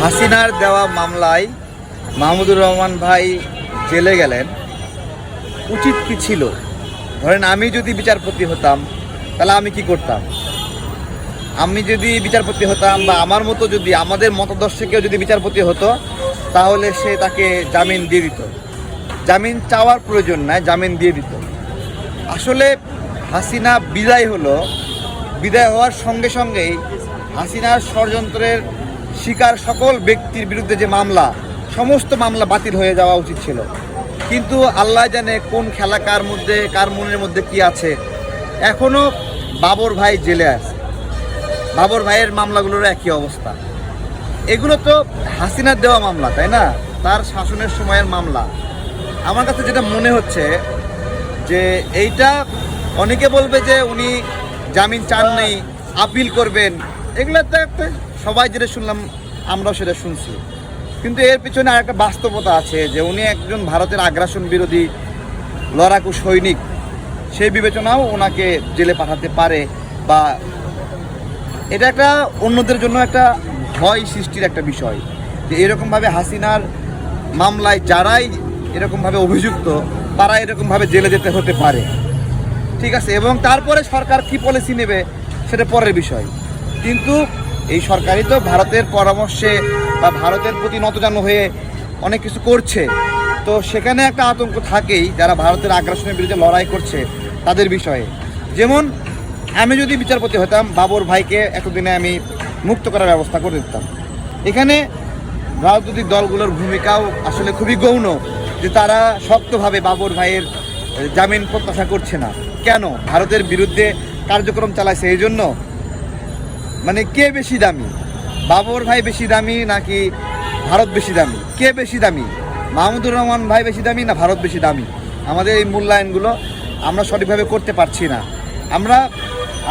হাসিনার দেওয়া মামলায় মাহমুদুর রহমান ভাই জেলে গেলেন। উচিত কি ছিল? ধরেন আমি যদি বিচারপতি হতাম তাহলে আমি কি করতাম? আমি যদি বিচারপতি হতাম বা আমার মতো যদি আমাদের মতাদর্শে কেউ যদি বিচারপতি হতো তাহলে সে তাকে জামিন দিয়ে দিত। জামিন চাওয়ার প্রয়োজন নাই, জামিন দিয়ে দিত। আসলে হাসিনা বিদায় হলো, বিদায় হওয়ার সঙ্গে সঙ্গেই হাসিনার ষড়যন্ত্রের শিকার সকল ব্যক্তির বিরুদ্ধে যে মামলা, সমস্ত মামলা বাতিল হয়ে যাওয়া উচিত ছিল। কিন্তু আল্লাহ জানে কোন খেলা কার মনের মধ্যে কি আছে। এখনও বাবর ভাই জেলে আছে, বাবর ভাইয়ের মামলাগুলোর একই অবস্থা। এগুলো তো হাসিনার দেওয়া মামলা, তাই না? তার শাসনের সময়ের মামলা। আমার কাছে যেটা মনে হচ্ছে যে এইটা অনেকে বলবে যে উনি জামিন চান নেই, আপিল করবেন। এগুলো তো একটা সবাই যেটা শুনলাম, আমরাও সেটা শুনছি। কিন্তু এর পিছনে আরেকটা বাস্তবতা আছে যে উনি একজন ভারতের আগ্রাসন বিরোধী লড়াকু সৈনিক। সেই বিবেচনাও ওনাকে জেলে পাঠাতে পারে, বা এটা একটা অন্যদের জন্য একটা ভয় সৃষ্টির একটা বিষয় যে এরকমভাবে হাসিনার মামলায় যারাই এরকমভাবে অভিযুক্ত তারা এরকমভাবে জেলে যেতে হতে পারে। ঠিক আছে, এবং তারপরে সরকার কি পলিসি নেবে সেটা পরের বিষয়। কিন্তু এই সরকারই তো ভারতের পরামর্শে বা ভারতের প্রতি নতজানু হয়ে অনেক কিছু করছে। তো সেখানে একটা আতঙ্ক থাকেই যারা ভারতের আগ্রাসনের বিরুদ্ধে লড়াই করছে তাদের বিষয়ে। যেমন আমি যদি বিচারপতি হতাম, বাবর ভাইকে এতদিনে আমি মুক্ত করার ব্যবস্থা করে দিতাম। এখানে রাজনৈতিক দলগুলোর ভূমিকাও আসলে খুবই গৌণ যে তারা শক্তভাবে বাবর ভাইয়ের জামিন প্রত্যাশা করছে না। কেন? ভারতের বিরুদ্ধে কার্যক্রম চালাইছে এই জন্য। মানে কে বেশি দামি? বাবর ভাই বেশি দামি নাকি ভারত বেশি দামি? কে বেশি দামি? মাহমুদুর রহমান ভাই বেশি দামি না ভারত বেশি দামি? আমাদের এই মূল্যায়নগুলো আমরা সঠিকভাবে করতে পারছি না।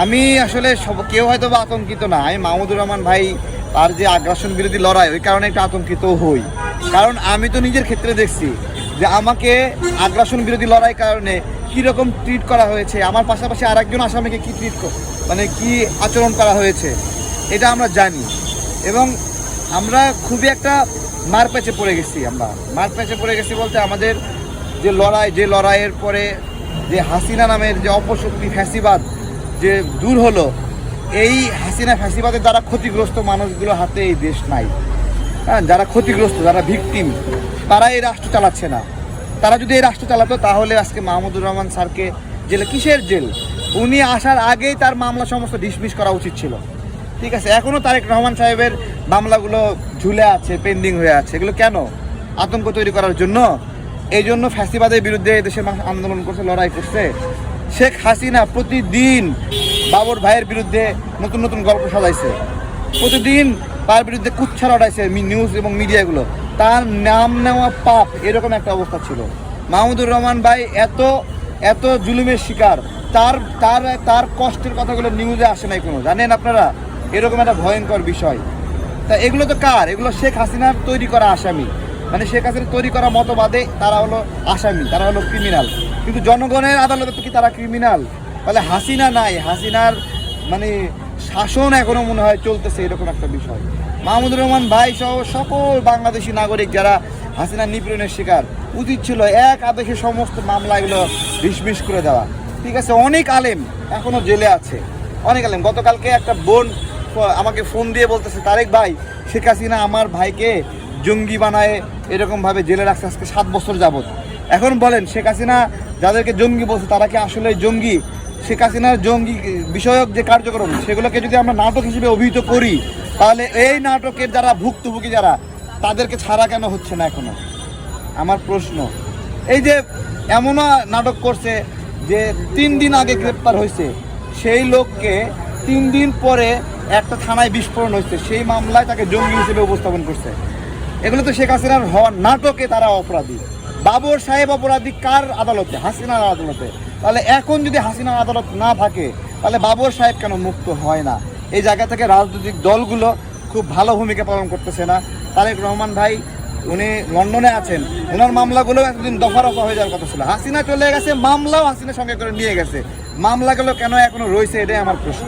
আমি আসলে কেউ হয়তো বা আতঙ্কিত না। আমি মাহমুদুর রহমান ভাই তার যে আগ্রাসন বিরোধী লড়াই, ওই কারণে একটু আতঙ্কিত হই। কারণ আমি তো নিজের ক্ষেত্রে দেখছি যে আমাকে আগ্রাসন বিরোধী লড়াই কারণে কীরকম ট্রিট করা হয়েছে, আমার পাশাপাশি আরেকজন আসামিকে কী কী আচরণ করা হয়েছে এটা আমরা জানি। এবং আমরা খুবই একটা মার প্যাচে পড়ে গেছি বলতে আমাদের যে লড়াইয়ের পরে যে হাসিনা নামের যে অপশক্তি ফ্যাসিবাদ যে দূর হলো, এই হাসিনা ফ্যাসিবাদের দ্বারা ক্ষতিগ্রস্ত মানুষগুলো হাতে এই দেশ নাই। হ্যাঁ, যারা ক্ষতিগ্রস্ত, যারা ভিকটিম, তারা এই রাষ্ট্র চালাচ্ছে না। তারা যদি এই রাষ্ট্র চালাতো তাহলে আজকে মাহমুদুর রহমান স্যারকে জেলে, কিসের জেল? উনি আসার আগেই তার মামলা সমস্ত ডিসমিস করা উচিত ছিল। ঠিক আছে, এখনও তারেক রহমান সাহেবের মামলাগুলো ঝুলে আছে, পেন্ডিং হয়ে আছে। এগুলো কেন? আতঙ্ক তৈরি করার জন্য। এই জন্য ফ্যাসিবাদের বিরুদ্ধে দেশের মানুষ আন্দোলন করছে, লড়াই করছে। শেখ হাসিনা প্রতিদিন বাবর ভাইয়ের বিরুদ্ধে নতুন নতুন গল্প সাজাইছে, প্রতিদিন তার বিরুদ্ধে কুচ্ছা লড়াইছে নিউজ এবং মিডিয়াগুলো। তার নাম নেওয়া পাপ, এরকম একটা অবস্থা ছিল। মাহমুদুর রহমান ভাই এত জুলুমের শিকার, তার কষ্টের কথাগুলো নিউজে আসে নাই কোনো, জানেন আপনারা? এরকম একটা ভয়ঙ্কর বিষয়। তা এগুলো তো কার? এগুলো শেখ হাসিনার তৈরি করা আসামি। মানে শেখ হাসিনার তৈরি করা মতবাদে তারা হলো আসামি, তারা হলো ক্রিমিনাল। কিন্তু জনগণের আদালতে তো কি তারা ক্রিমিনাল? তাহলে হাসিনা নাই, হাসিনার মানে শাসন এখনও মনে হয় চলতেছে, এরকম একটা বিষয়। মাহমুদুর রহমান ভাই সহ সকল বাংলাদেশি নাগরিক যারা হাসিনার নিপীড়নের শিকার, উচিত ছিল এক আদেশে সমস্ত মামলা এগুলো ডিসমিস করে দেওয়া। ঠিক আছে, অনেক আলেম এখনও জেলে আছে, অনেক আলেম। গতকালকে একটা বোন আমাকে ফোন দিয়ে বলতেছে, তারেক ভাই, শেখ হাসিনা আমার ভাইকে জঙ্গি বানায় এরকমভাবে জেলে রাখছে আজকে 7 বছর যাবত। এখন বলেন, শেখ হাসিনা যাদেরকে জঙ্গি বলছে তারা কি আসলে জঙ্গি? শেখ হাসিনার জঙ্গি বিষয়ক যে কার্যক্রম সেগুলোকে যদি আমরা নাটক হিসেবে অভিহিত করি, তাহলে এই নাটকের যারা ভুক্তভোগী যারা, তাদেরকে ছাড়া কেন হচ্ছে না এখনো? আমার প্রশ্ন। এই যে এমনও নাটক করছে যে 3 দিন আগে গ্রেপ্তার হয়েছে সেই লোককে 3 দিন পরে একটা থানায় বিস্ফোরণ হয়েছে, সেই মামলায় তাকে জঙ্গি হিসেবে উপস্থাপন করছে। এগুলো তো শেখ হাসিনার হওয়ার নাটকে তারা অপরাধী। বাবর সাহেব অপরাধী কার আদালতে? হাসিনার আদালতে। তাহলে এখন যদি হাসিনার আদালত না থাকে তাহলে বাবর সাহেব কেন মুক্ত হয় না? এই জায়গা থেকে রাজনৈতিক দলগুলো খুব ভালো ভূমিকা পালন করতেছে না। তারেক রহমান ভাই উনি লন্ডনে আছেন, ওনার মামলাগুলো এতদিন দফা রফা হয়ে যাওয়ার কথা ছিল। হাসিনা চলে গেছে, মামলাও হাসিনার সঙ্গে করে নিয়ে গেছে। মামলাগুলো কেন এখনো রয়েছে, এটাই আমার প্রশ্ন।